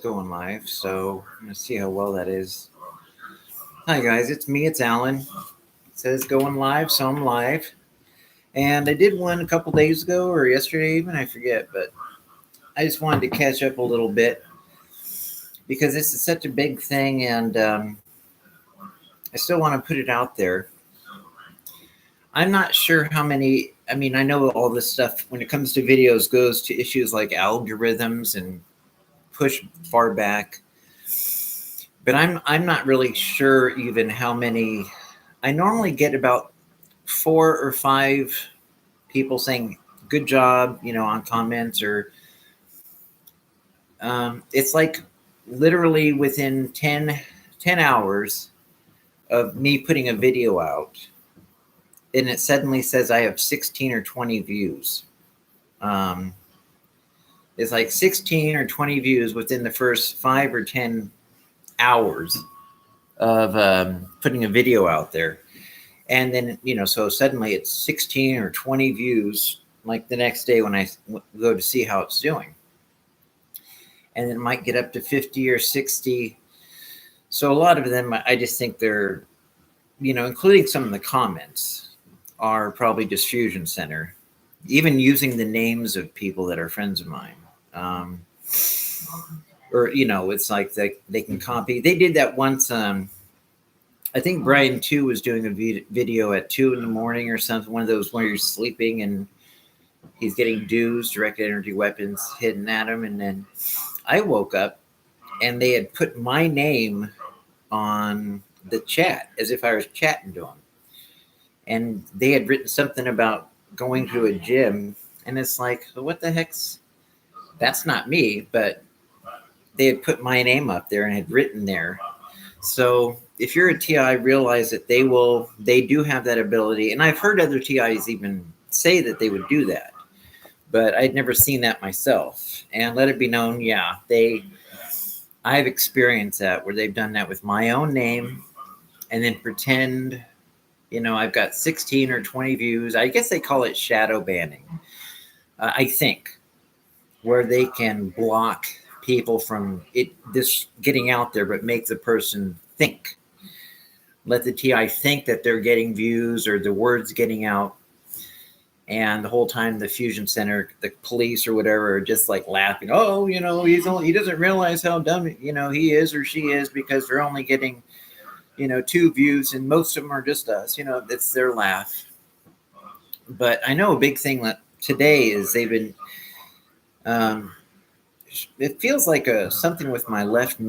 Going live, so I'm gonna see how well that is. Hi guys, it's me, it's Alan. It says going live, so I'm live. And I did one a couple days ago or yesterday even, I forget, but I just wanted to catch up a little bit because this is such a big thing and I still want to put it out there. I'm not sure how many, I know all this stuff when it comes to videos goes to issues like algorithms and push far back. But I'm not really sure even how many. I normally get about 4 or 5 people saying good job, on comments, or it's like literally within 10 hours of me putting a video out, and it suddenly says I have 16 or 20 views. Um, it's like 16 or 20 views within the first 5 or 10 hours of putting a video out there. And then, so suddenly it's 16 or 20 views like the next day when I go to see how it's doing. And it might get up to 50 or 60. So a lot of them, I just think they're, including some of the comments, are probably just Fusion Center, even using the names of people that are friends of mine. Or, it's like they can copy. They did that once. I think Brian too was doing a video at 2 in the morning or something. One of those where you're sleeping and he's getting DEWs, directed energy weapons, hidden at him. And then I woke up and they had put my name on the chat as if I was chatting to him. And they had written something about going to a gym. And it's like, what the heck's, that's not me. But they had put my name up there and had written there. So if you're a TI, realize that they do have that ability. And I've heard other TIs even say that they would do that, but I'd never seen that myself. And let it be known, I've experienced that where they've done that with my own name and then pretend, I've got 16 or 20 views. I guess they call it shadow banning, I think, where they can block people from this getting out there, but make the person think. Let the TI think that they're getting views or the words getting out. And the whole time the Fusion Center, the police or whatever, are just like laughing. Oh, he doesn't realize how dumb, he is or she is because they're only getting, 2 views and most of them are just us. It's their laugh. But I know a big thing that today is they've been, it feels like something with my left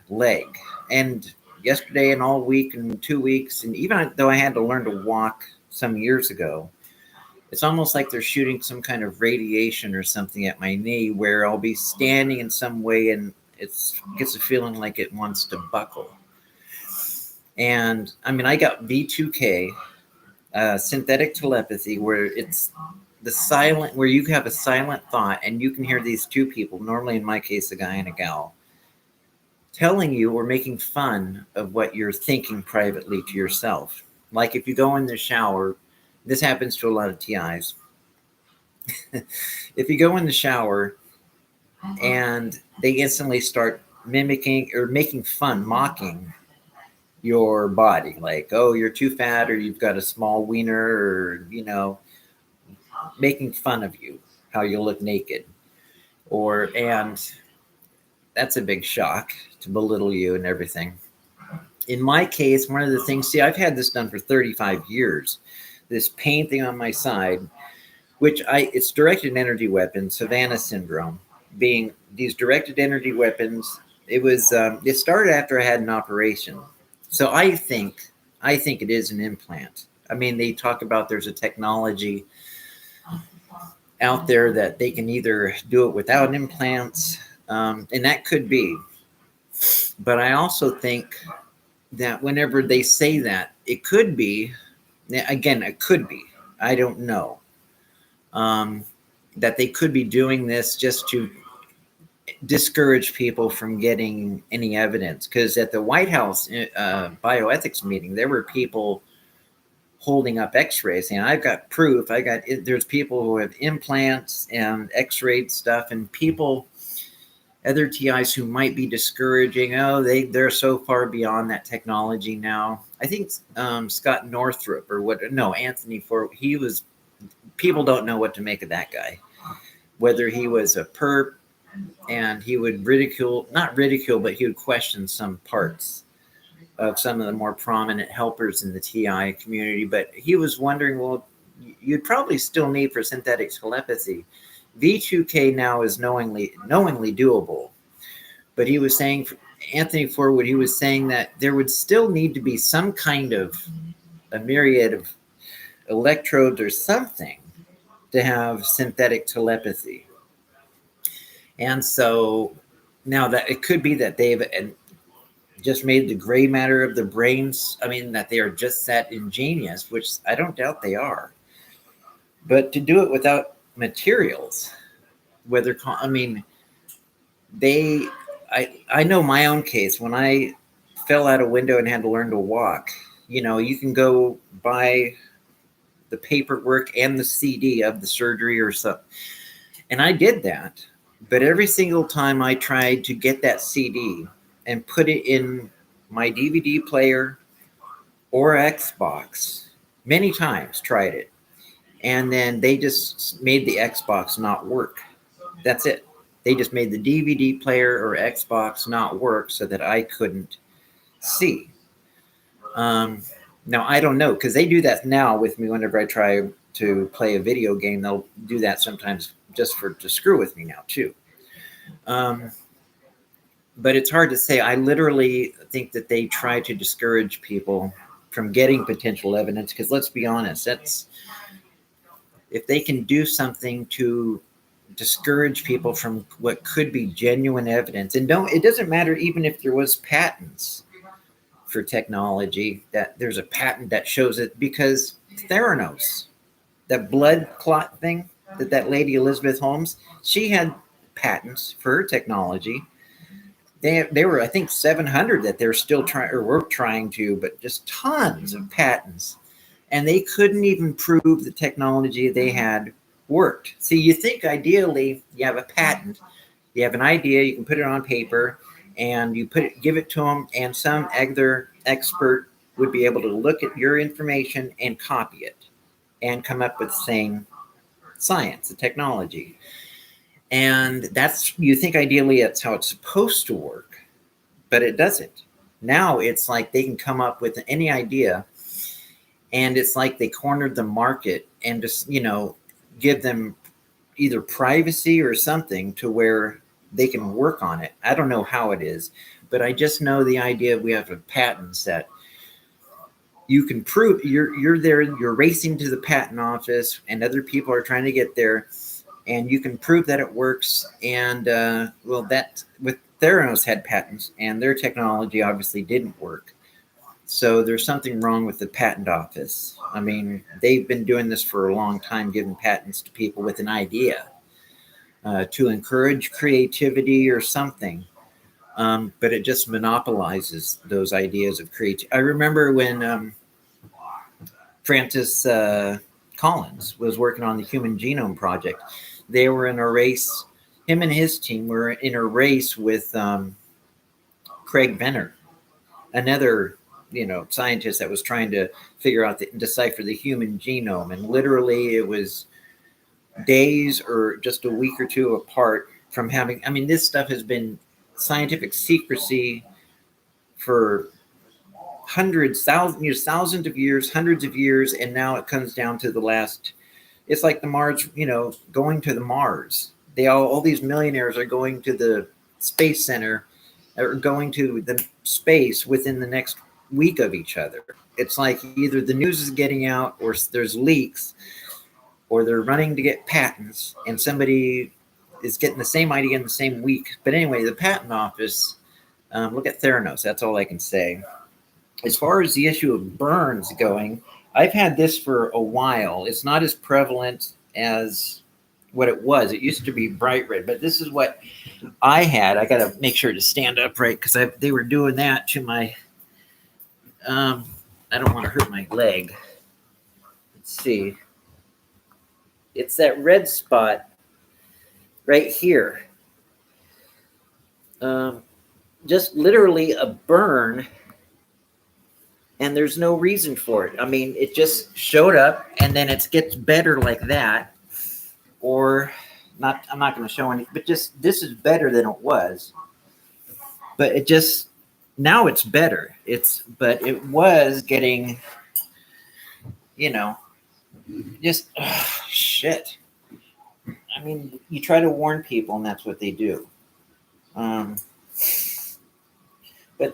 leg. And yesterday and all week and 2 weeks, and even though I had to learn to walk some years ago, it's almost like they're shooting some kind of radiation or something at my knee where I'll be standing in some way and it gets a feeling like it wants to buckle. And I got v2k, synthetic telepathy, where it's the silent, where you have a silent thought and you can hear these 2 people, normally in my case a guy and a gal, telling you or making fun of what you're thinking privately to yourself. Like if you go in the shower, this happens to a lot of TIs. If you go in the shower and they instantly start mimicking or making fun, mocking your body, like, oh, you're too fat or you've got a small wiener, or, making fun of you, how you look naked. And that's a big shock to belittle you and everything. In my case, one of the things, I've had this done for 35 years, this pain thing on my side, which it's directed energy weapons, Savannah syndrome, being these directed energy weapons. It started after I had an operation. So I think it is an implant. They talk about there's a technology out there that they can either do it without implants, and that could be. But I also think that whenever they say that, it could be, again, it could be, I don't know, that they could be doing this just to discourage people from getting any evidence. Because at the White House bioethics meeting, there were people holding up x-rays and I've got proof. There's people who have implants and x-rayed stuff, and people other TIs who might be discouraging. Oh, they're so far beyond that technology now. I think Scott Northrup Anthony Ford. He was. People don't know what to make of that guy. Whether he was a perp, and he would not ridicule, but he would question some parts of some of the more prominent helpers in the TI community. But he was wondering, well, you'd probably still need for synthetic telepathy. V2k now is knowingly doable. But he was saying, Anthony Forward, he was saying that there would still need to be some kind of a myriad of electrodes or something to have synthetic telepathy. And so now that it could be that they've just made the gray matter of the brains, that they are just that ingenious, which I don't doubt they are. But to do it without materials, I know my own case. When I fell out a window and had to learn to walk, you can go buy the paperwork and the CD of the surgery or something. And I did that. But every single time I tried to get that CD and put it in my DVD player or Xbox, many times tried it. And then they just made the Xbox not work. That's it. They just made the DVD player or Xbox not work so that I couldn't see. Now, I don't know, because they do that now with me whenever I try to play a video game. They'll do that sometimes just to screw with me now, too. But it's hard to say. I literally think that they try to discourage people from getting potential evidence, because let's be honest, if they can do something to discourage people from what could be genuine evidence, and it doesn't matter even if there was patents for technology, that there's a patent that shows it, because Theranos, that blood clot thing, that lady Elizabeth Holmes, she had patents for her technology. They were, I think, 700 that they're still trying to, but just tons of patents. And they couldn't even prove the technology they had worked. See, you think ideally you have a patent, you have an idea, you can put it on paper, and give it to them, and some other expert would be able to look at your information and copy it and come up with the same science, the technology. And you think ideally that's how it's supposed to work, but it doesn't. Now it's like they can come up with any idea, and it's like they cornered the market and just, give them either privacy or something to where they can work on it. I don't know how it is, but I just know the idea we have patents that you can prove. You're there, you're racing to the patent office, and other people are trying to get there, and you can prove that it works. And that with Theranos had patents, and their technology obviously didn't work. So there's something wrong with the patent office. They've been doing this for a long time, giving patents to people with an idea to encourage creativity or something. But it just monopolizes those ideas of creativity. I remember when Francis Collins was working on the Human Genome Project. They were in a race. Him and his team were in a race with Craig Venner, another scientist that was trying to figure out decipher the human genome. And literally it was days or just a week or two apart from having, this stuff has been scientific secrecy for thousands of years, hundreds of years. And now it comes down to it's like the Mars, going to the Mars. All these millionaires are going to the Space Center, or going to the space within the next week of each other. It's like either the news is getting out, or there's leaks, or they're running to get patents, and somebody is getting the same idea in the same week. But anyway, the patent office, look at Theranos. That's all I can say. As far as the issue of burns going, I've had this for a while. It's not as prevalent as what it was. It used to be bright red, but this is what I had. I got to make sure to stand upright, because they were doing that to my, I don't want to hurt my leg. Let's see. It's that red spot right here. just literally a burn, and there's no reason for it. I mean, it just showed up, and then it gets better like that, or not. I'm not going to show any, but just this is better than it was. But it just now it's better. But it was getting, just shit. I mean, you try to warn people, and that's what they do. But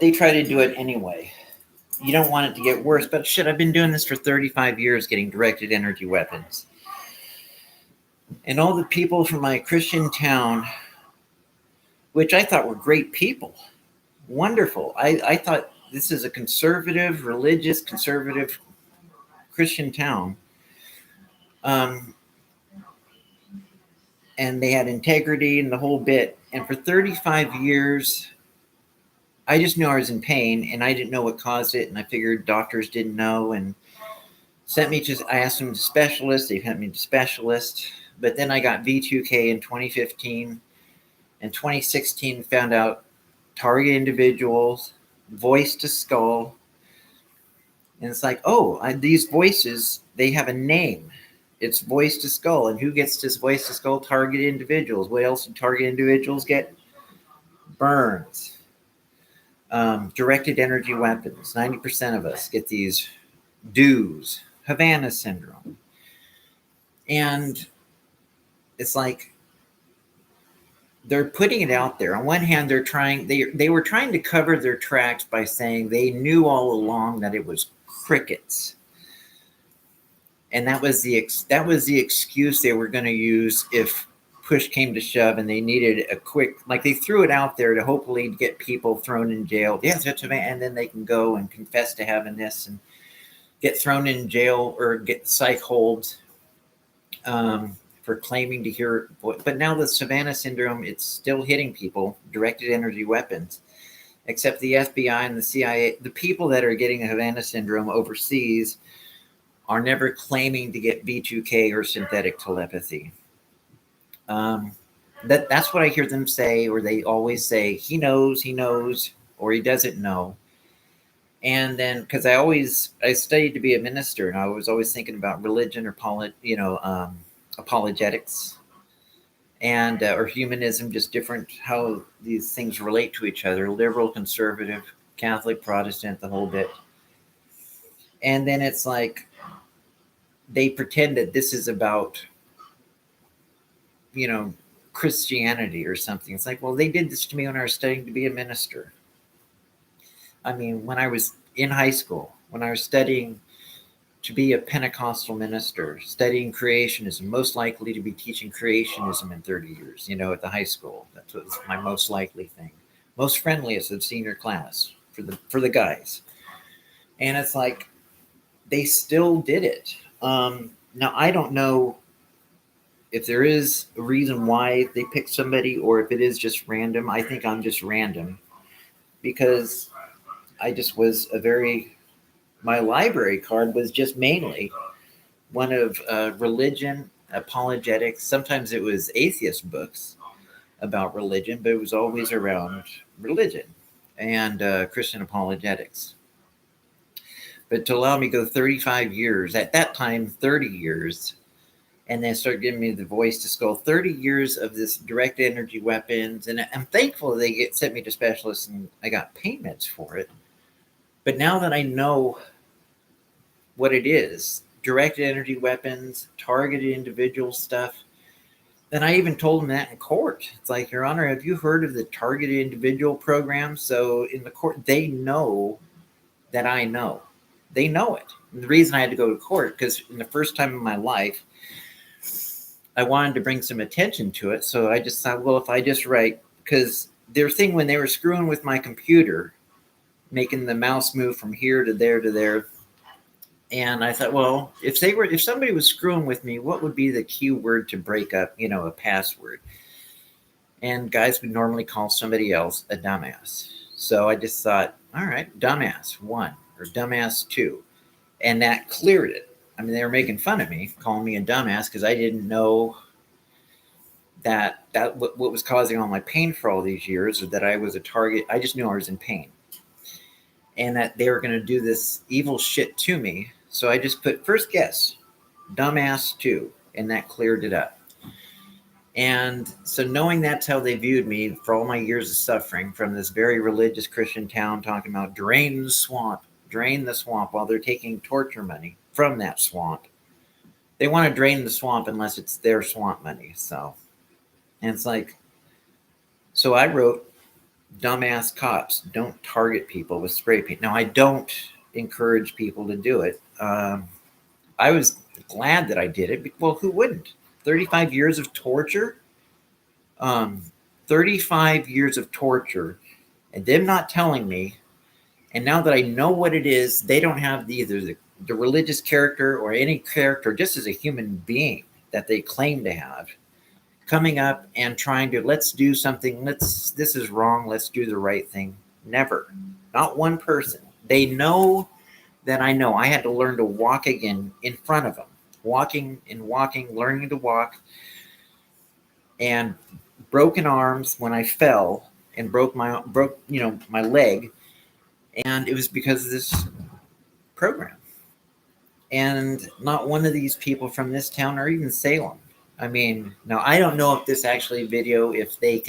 they try to do it anyway. You don't want it to get worse. But shit, I've been doing this for 35 years, getting directed energy weapons. And all the people from my Christian town, which I thought were great people, wonderful. I thought this is a conservative, religious, conservative Christian town. And they had integrity and the whole bit. And for 35 years, I just knew I was in pain, and I didn't know what caused it. And I figured doctors didn't know, and I asked them to specialists. They sent me to specialists. But then I got v2k in 2015. In 2016, found out target individuals, voice to skull. And it's like, these voices, they have a name. It's voice to skull. And who gets this voice to skull? Target individuals. What else do target individuals get? Burns. Directed energy weapons. 90% of us get these DUs. Havana syndrome. And it's like, they're putting it out there. On one hand, they were trying to cover their tracks by saying they knew all along that it was crickets. And that was the excuse they were going to use if push came to shove and they needed a quick, like they threw it out there to hopefully get people thrown in jail. Yes, that's right. And then they can go and confess to having this and get thrown in jail or get psych holds for claiming to hear. But now the Savannah syndrome, it's still hitting people, directed energy weapons, except the FBI and the CIA. The people that are getting the Havana syndrome overseas are never claiming to get v2k or synthetic telepathy. That's what I hear them say, or they always say, he knows, or he doesn't know. And then, because I studied to be a minister, and I was always thinking about religion or apologetics and or humanism, just different how these things relate to each other: liberal, conservative, Catholic, Protestant, the whole bit. And then it's like they pretend that this is about Christianity or something. It's like, well, they did this to me when I was studying to be a minister. I mean, when I was in high school, when I was studying to be a Pentecostal minister, studying creationism, most likely to be teaching creationism in 30 years, at the high school. That was my most likely thing. Most friendliest of senior class for the guys. And it's like, they still did it. Now, I don't know if there is a reason why they picked somebody or if it is just random. I think I'm just random because I just was my library card was just mainly one of religion, apologetics. Sometimes it was atheist books about religion, but it was always around religion and Christian apologetics. But to allow me to go 35 years, at that time, 30 years, and then start giving me the voice to skull, 30 years of this direct energy weapons. And I'm thankful they sent me to specialists and I got payments for it. But now that I know what it is, directed energy weapons, targeted individual stuff, then I even told them that in court. It's like, Your Honor, have you heard of the targeted individual program? So in the court, they know that I know. They know it. And the reason I had to go to court, because in the first time in my life, I wanted to bring some attention to it. So I just thought, well, if I just write, because their thing when they were screwing with my computer, making the mouse move from here to there, and I thought, well, if somebody was screwing with me, what would be the key word to break up, a password? And guys would normally call somebody else a dumbass. So I just thought, all right, dumbass 1 or dumbass 2, and that cleared it. I mean, they were making fun of me, calling me a dumbass because I didn't know what was causing all my pain for all these years, or that I was a target. I just knew I was in pain, and that they were going to do this evil shit to me. So I just put first guess, dumbass 2, and that cleared it up. And so knowing that's how they viewed me for all my years of suffering from this very religious Christian town, talking about drain the swamp, while they're taking torture money from that swamp. They want to drain the swamp unless it's their swamp money. So, and it's like, so I wrote, dumbass cops, don't target people with spray paint. Now, I don't encourage people to do it. I was glad that I did it. Well, who wouldn't? 35 years of torture. 35 years of torture, and them not telling me. And now that I know what it is, they don't have either the religious character or any character, just as a human being that they claim to have, coming up and trying to, let's do something. This is wrong. Let's do the right thing. Never. Not one person. They know that I know. I had to learn to walk again in front of them. Walking, learning to walk. And broken arms when I fell and broke my leg. And it was because of this program. And not one of these people from this town or even Salem. I mean, now I don't know if this actually video, if this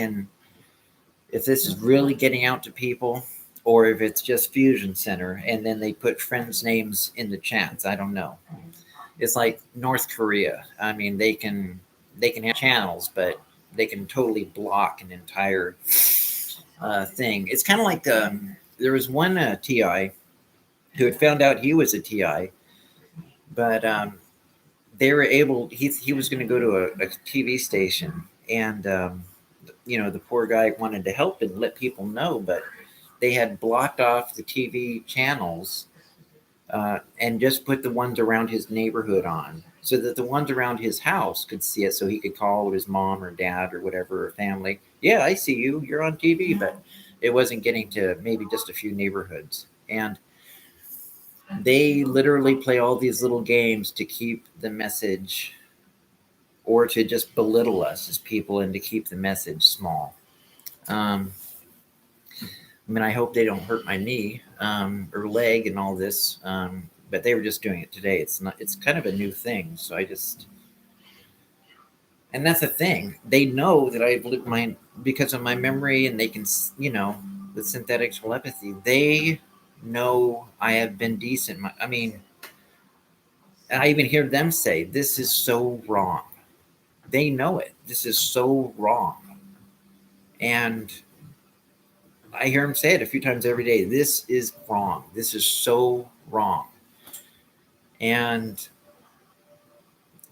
is really getting out to people, or if it's just Fusion Center and then they put friends' names in the chats. I don't know. It's like North Korea. I mean, they can have channels, but they can totally block an entire thing. It's kind of like there was one TI who had found out he was a TI, but they were able. He was going to go to a TV station, and the poor guy wanted to help and let people know, but they had blocked off the TV channels and just put the ones around his neighborhood on, so that the ones around his house could see it, so he could call his mom or dad or whatever, or family. Yeah, I see you. You're on TV, but it wasn't getting to maybe just a few neighborhoods. And they literally play all these little games to keep the message, or to just belittle us as people, and to keep the message small. I mean, I hope they don't hurt my knee or leg and all this. But they were just doing it today. It's kind of a new thing. So and that's the thing. They know that I've lived because of my memory, and they can, with synthetic telepathy, they know I have been decent. I mean, I even hear them say, this is so wrong. They know it. This is so wrong. And I hear them say it a few times every day. This is wrong. This is so wrong. And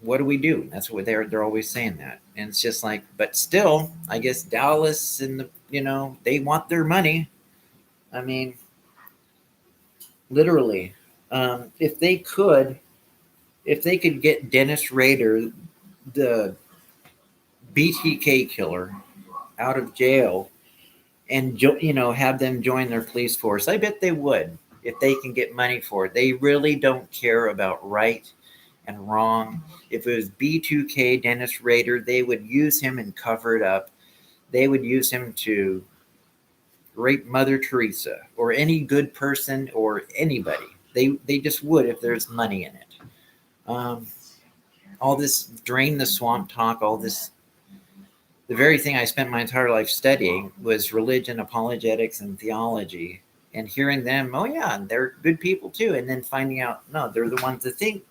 what do we do? That's what they're always saying that. And it's just like, but still, I guess Dallas and they want their money. I mean, literally, if they could get Dennis Rader, the BTK killer, out of jail, and have them join their police force, I bet they would, if they can get money for it. They really don't care about right and wrong. If it was v2k Dennis Rader, they would use him and cover it up. They would use him to rape Mother Teresa or any good person or anybody. They just would, if there's money in it. All this drain the swamp talk, all this, the very thing I spent my entire life studying was religion, apologetics, and theology. And hearing them, oh yeah, they're good people too. And then finding out, no, they're the ones that think.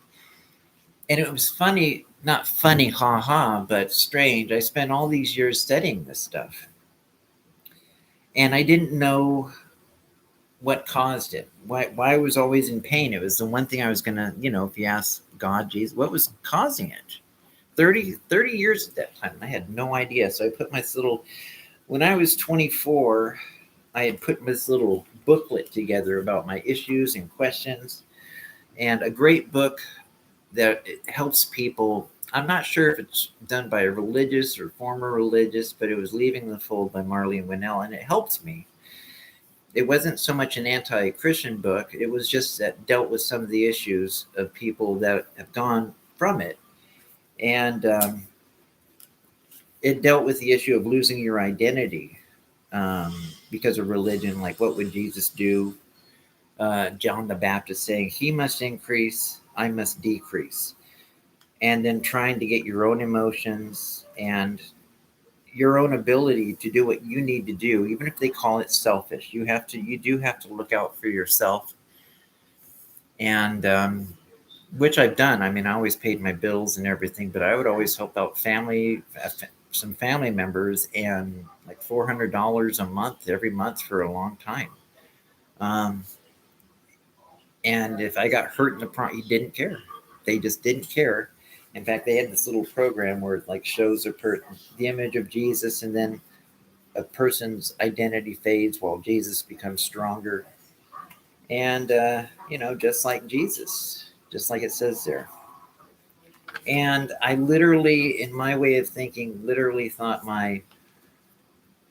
And it was funny, not funny, haha, but strange. I spent all these years studying this stuff. And I didn't know what caused it, why I was always in pain. It was the one thing I was going to, if you ask God, Jesus, what was causing it? 30 years at that time, I had no idea. So I put my when I was 24, I had put this little booklet together about my issues and questions, and a great book that it helps people. I'm not sure if it's done by a religious or former religious, but it was Leaving the Fold by Marlene Winnell, and it helped me. It wasn't so much an anti-Christian book. It was just that dealt with some of the issues of people that have gone from it. And it dealt with the issue of losing your identity because of religion. Like, what would Jesus do? John the Baptist saying, "He must increase, I must decrease," and then trying to get your own emotions and your own ability to do what you need to do, even if they call it selfish. You do have to look out for yourself, and which I've done. I mean, I always paid my bills and everything, but I would always help out some family members, and like $400 a month every month for a long time. Um, and if I got hurt in he didn't care. They just didn't care. In fact, they had this little program where it like shows the image of Jesus, and then a person's identity fades while Jesus becomes stronger. And just like Jesus, just like it says there. And I literally, in my way of thinking, literally thought my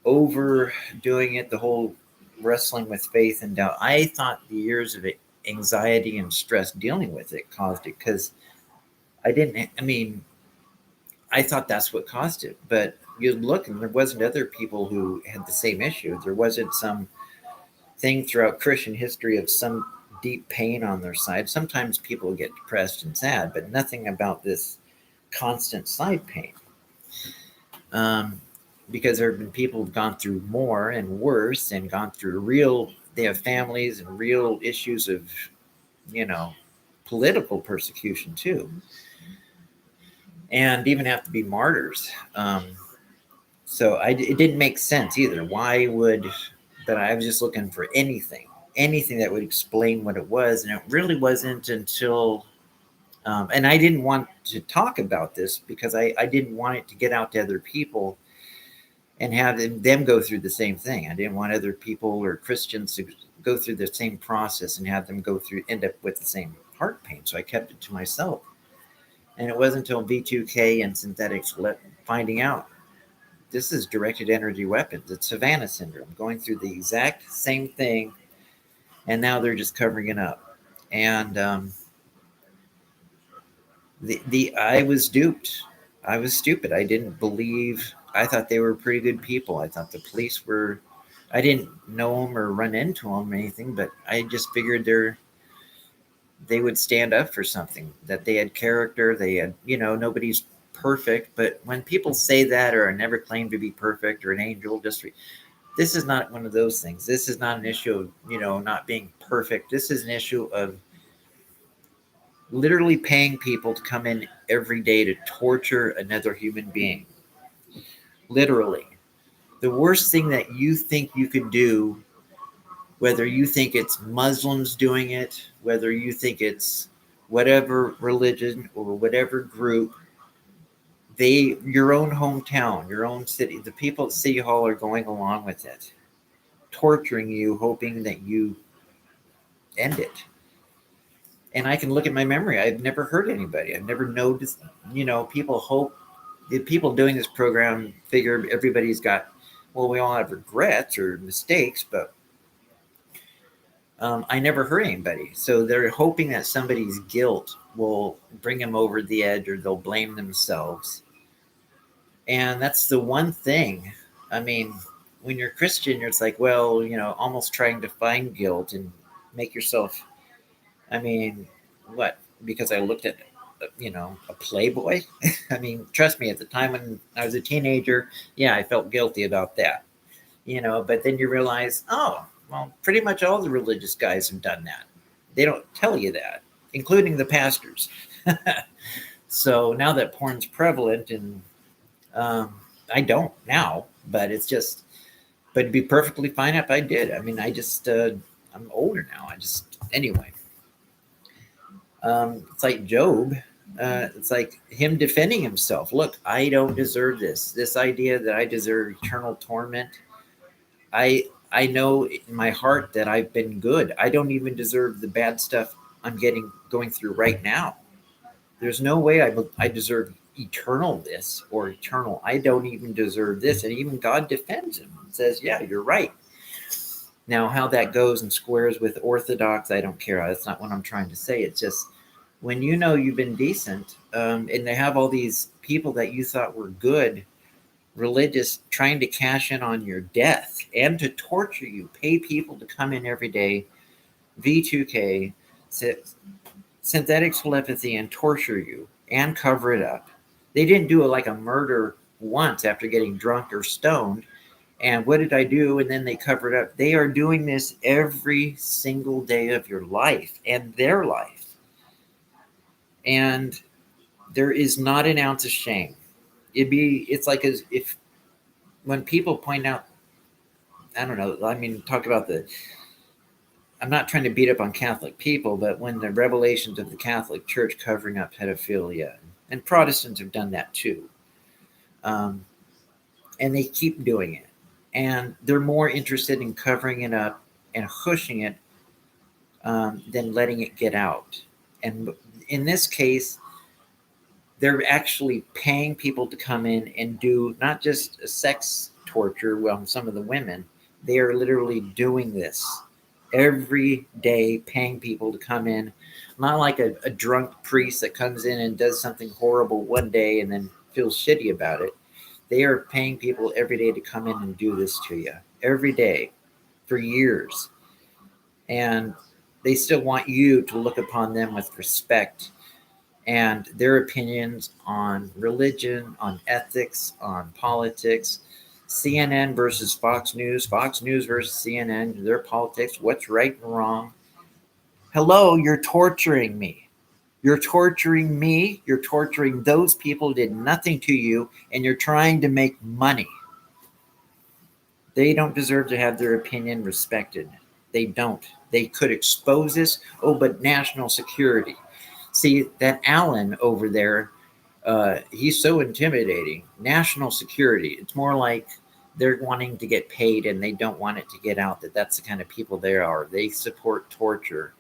overdoing it, the whole wrestling with faith and doubt, I thought the years of anxiety and stress dealing with it caused it, because I thought that's what caused it. But you look, and there wasn't other people who had the same issue. There wasn't some thing throughout Christian history of some deep pain on their side. Sometimes people get depressed and sad, but nothing about this constant side pain. Because there have been people who've gone through more and worse and gone through they have families and real issues of, political persecution too. And even have to be martyrs. So it didn't make sense either. But I was just looking for anything that would explain what it was. And it really wasn't until, and I didn't want to talk about this because I didn't want it to get out to other people and have them go through the same thing. I didn't want other people or Christians to go through the same process and have them end up with the same heart pain. So I kept it to myself. And it wasn't until v2k and synthetics finding out this is directed energy weapons. It's Savannah syndrome, going through the exact same thing, and now they're just covering it up. And I was duped. I was stupid. I didn't believe. I thought they were pretty good people. I thought the police were. I didn't know them or run into them or anything, but I just figured they would stand up for something. That they had character. They had, nobody's perfect, but when people say that, or I never claim to be perfect or an angel, this is not one of those things. This is not an issue of not being perfect. This is an issue of literally paying people to come in every day to torture another human being. Literally, the worst thing that you think you could do, whether you think it's Muslims doing it, whether you think it's whatever religion or whatever group, your own hometown, your own city, the people at City Hall are going along with it, torturing you, hoping that you end it. And I can look at my memory. I've never hurt anybody. I've never noticed, the people doing this program figure everybody's got, we all have regrets or mistakes, but I never hurt anybody. So they're hoping that somebody's guilt will bring them over the edge, or they'll blame themselves. And that's the one thing. I mean, when you're Christian, it's like, almost trying to find guilt and make yourself, what? Because I looked at, a Playboy? I mean, trust me, at the time when I was a teenager, yeah, I felt guilty about that. But then you realize, pretty much all the religious guys have done that. They don't tell you that, including the pastors. So now that porn's prevalent, and I don't now, but but it'd be perfectly fine if I did. I mean, I'm older now. Anyway. It's like Job. It's like him defending himself. Look, I don't deserve this. This idea that I deserve eternal torment. I know in my heart that I've been good. I don't even deserve the bad stuff I'm going through right now. There's no way I deserve eternal this or eternal. I don't even deserve this. And even God defends him and says, yeah, you're right. Now, how that goes and squares with Orthodox, I don't care. That's not what I'm trying to say. It's just when you've been decent, and they have all these people that you thought were good, religious trying to cash in on your death and to torture you, pay people to come in every day, v2k, synthetic telepathy, and torture you and cover it up. They didn't do it like a murder once after getting drunk or stoned. And what did I do? And then they cover it up. They are doing this every single day of your life and their life. And there is not an ounce of shame. It's like as if when people point out, I don't know, I mean, talk about I'm not trying to beat up on Catholic people, but when the revelations of the Catholic Church covering up pedophilia, and Protestants have done that too, and they keep doing it, and they're more interested in covering it up and hushing it than letting it get out. And in this case, they're actually paying people to come in and do not just sex torture, well, some of the women, they are literally doing this every day, paying people to come in. Not like a drunk priest that comes in and does something horrible one day and then feels shitty about it. They are paying people every day to come in and do this to you every day for years. And they still want you to look upon them with respect and their opinions on religion, on ethics, on politics. CNN versus Fox News versus CNN, their politics, what's right and wrong. Hello, you're torturing me. You're torturing me. You're torturing those people who did nothing to you, and you're trying to make money. They don't deserve to have their opinion respected. They don't. They could expose this. Oh, but national security. See, that Allen over there, he's so intimidating. National security. It's more like they're wanting to get paid and they don't want it to get out that that's the kind of people they are. They support torture.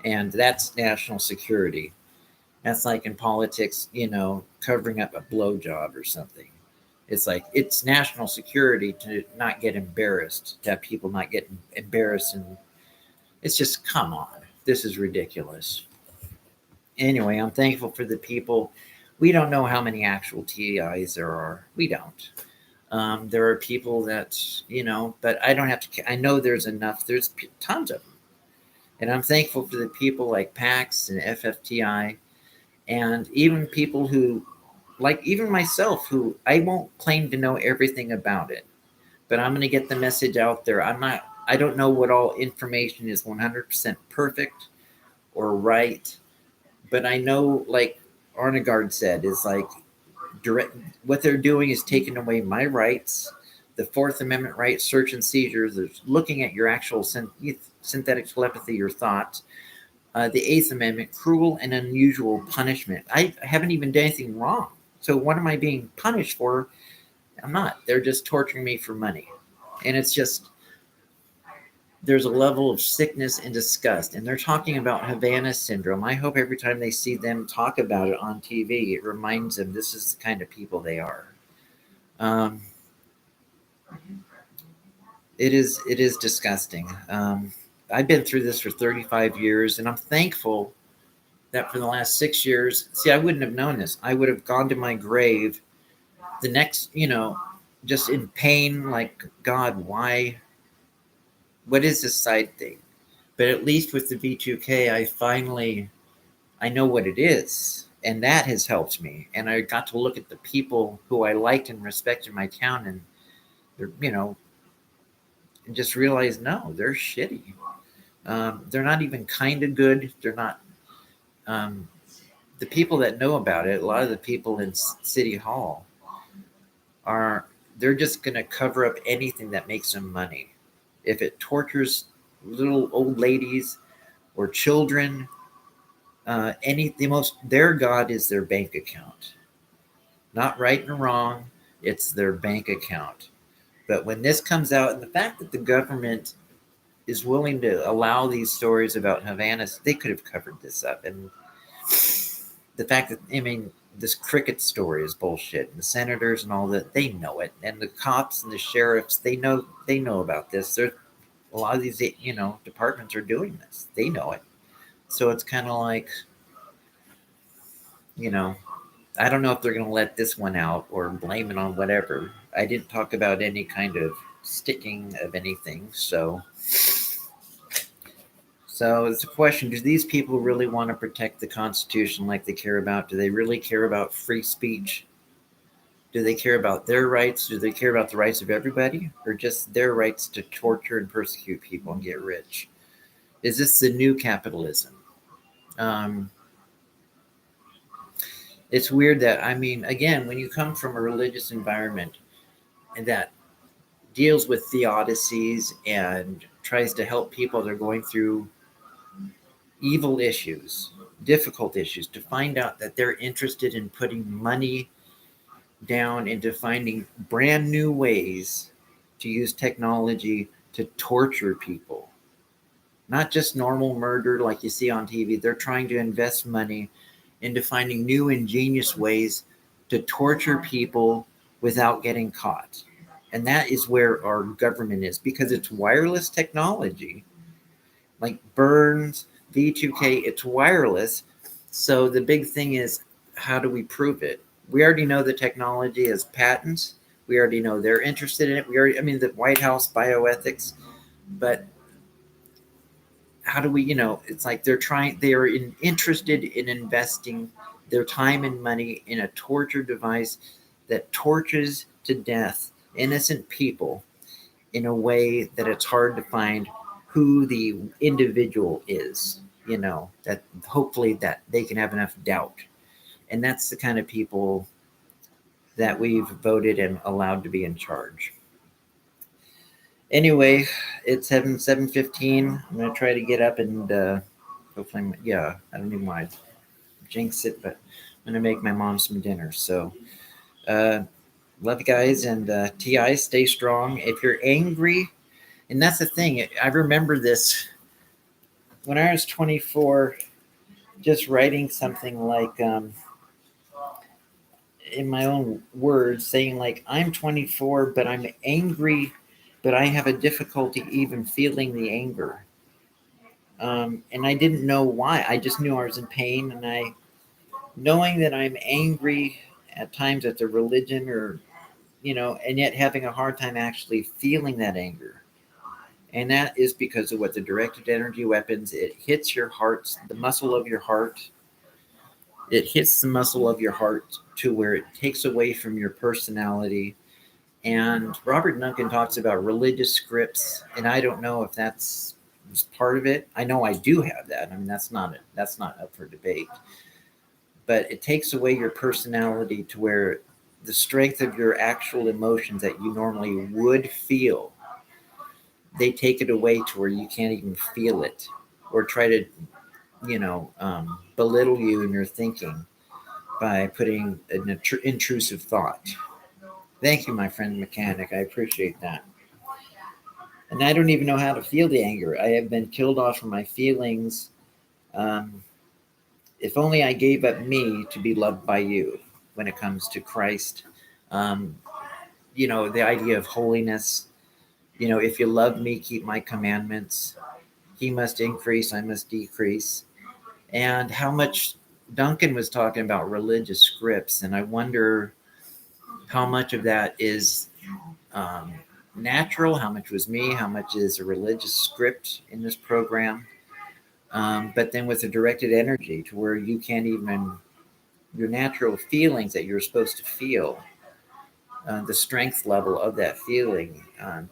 And that's national security. That's like in politics, covering up a blowjob or something. It's like it's national security to not get embarrassed, to have people not get embarrassed. And it's just, come on. This is ridiculous. Anyway, I'm thankful for the people. We don't know how many actual TIs there are. We don't. There are people that, but I don't have to. I know there's enough. There's tons of them. And I'm thankful for the people like PAX and FFTI and even people who, like even myself, who I won't claim to know everything about it, but I'm going to get the message out there. I don't know what all information is 100% perfect or right, but I know, like Arnegard said, is like what they're doing is taking away my rights, the Fourth Amendment right, search and seizures. They're looking at your actual synthetic telepathy, your thoughts. The Eighth Amendment, cruel and unusual punishment. I haven't even done anything wrong. So what am I being punished for? I'm not. They're just torturing me for money. And it's just, there's a level of sickness and disgust. And they're talking about Havana syndrome. I hope every time they see them talk about it on TV, it reminds them this is the kind of people they are. It is disgusting. I've been through this for 35 years, and I'm thankful that for the last 6 years, see, I wouldn't have known this. I would have gone to my grave the next, just in pain, like, God, why? What is this side thing? But at least with the v2k, I know what it is. And that has helped me. And I got to look at the people who I liked and respected in my town, and they're, and just realize, no, they're shitty. They're not even kind of good. They're not. The people that know about it, a lot of the people in City Hall they're just going to cover up anything that makes them money. If it tortures little old ladies or children, their God is their bank account. Not right and wrong, it's their bank account. But when this comes out, and the fact that the government is willing to allow these stories about Havana, they could have covered this up. And the fact that, this cricket story is bullshit. And the senators and all that, they know it. And the cops and the sheriffs, they know about this. A lot of these, departments are doing this. They know it. So it's kind of like, I don't know if they're going to let this one out or blame it on whatever. I didn't talk about any kind of sticking of anything. So it's a question: do these people really want to protect the Constitution like they care about? Do they really care about free speech? Do they care about their rights? Do they care about the rights of everybody, or just their rights to torture and persecute people and get rich? Is this the new capitalism? Um, it's weird that, I mean, again, when you come from a religious environment and that deals with theodicies and tries to help people that are going through evil issues, difficult issues, to find out that they're interested in putting money down into finding brand new ways to use technology to torture people. Not just normal murder like you see on TV. They're trying to invest money into finding new ingenious ways to torture people without getting caught. And that is where our government is, because it's wireless technology, like Burns, v2k, it's wireless. So the big thing is, how do we prove it? We already know the technology has patents. We already know they're interested in it. The White House bioethics, but how do we, it's like they are interested in investing their time and money in a torture device that tortures to death innocent people in a way that it's hard to find who the individual is, that hopefully that they can have enough doubt. And that's the kind of people that we've voted and allowed to be in charge. Anyway, it's 7:15. I'm going to try to get up and hopefully, I don't even want to jinx it, but I'm going to make my mom some dinner. So, love you guys, and TI, stay strong. If you're angry, and that's the thing, I remember this when I was 24, just writing something like, in my own words, saying like, I'm 24, but I'm angry, but I have a difficulty even feeling the anger. And I didn't know why. I just knew I was in pain, and knowing that I'm angry at times at the religion, or, and yet having a hard time actually feeling that anger. And that is because of what the directed energy weapons, it hits your heart, the muscle of your heart. It hits the muscle of your heart to where it takes away from your personality. And Robert Duncan talks about religious scripts, and I don't know if that's part of it. I know I do have that. I mean, that's not up for debate. But it takes away your personality to where the strength of your actual emotions that you normally would feel, they take it away to where you can't even feel it, or try to, belittle you in your thinking by putting an intrusive thought. Thank you, my friend mechanic. I appreciate that. And I don't even know how to feel the anger. I have been killed off from my feelings. If only I gave up me to be loved by you when it comes to Christ. The idea of holiness. If you love me, keep my commandments. He must increase, I must decrease. And how much Duncan was talking about religious scripts. And I wonder how much of that is natural, how much was me, how much is a religious script in this program. But then with the directed energy to where you can't even, your natural feelings that you're supposed to feel, the strength level of that feeling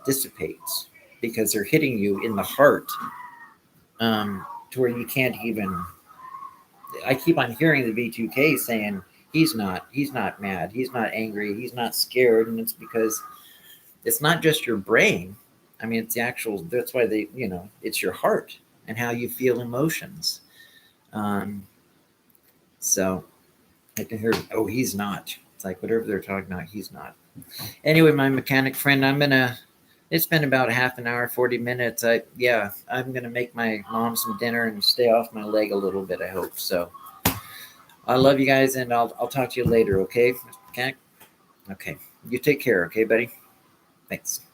dissipates because they're hitting you in the heart, to where you can't even. I keep on hearing the v2k saying he's not mad, he's not angry, he's not scared, and it's because it's not just your brain. I mean, it's the actual. That's why it's your heart and how you feel emotions. So I can hear, oh, he's not. It's like whatever they're talking about, he's not. Anyway, my mechanic friend, it's been about half an hour, 40 minutes. I'm going to make my mom some dinner and stay off my leg a little bit, I hope. So I love you guys, and I'll talk to you later, okay, Mr. Mechanic? Okay. You take care, okay, buddy? Thanks.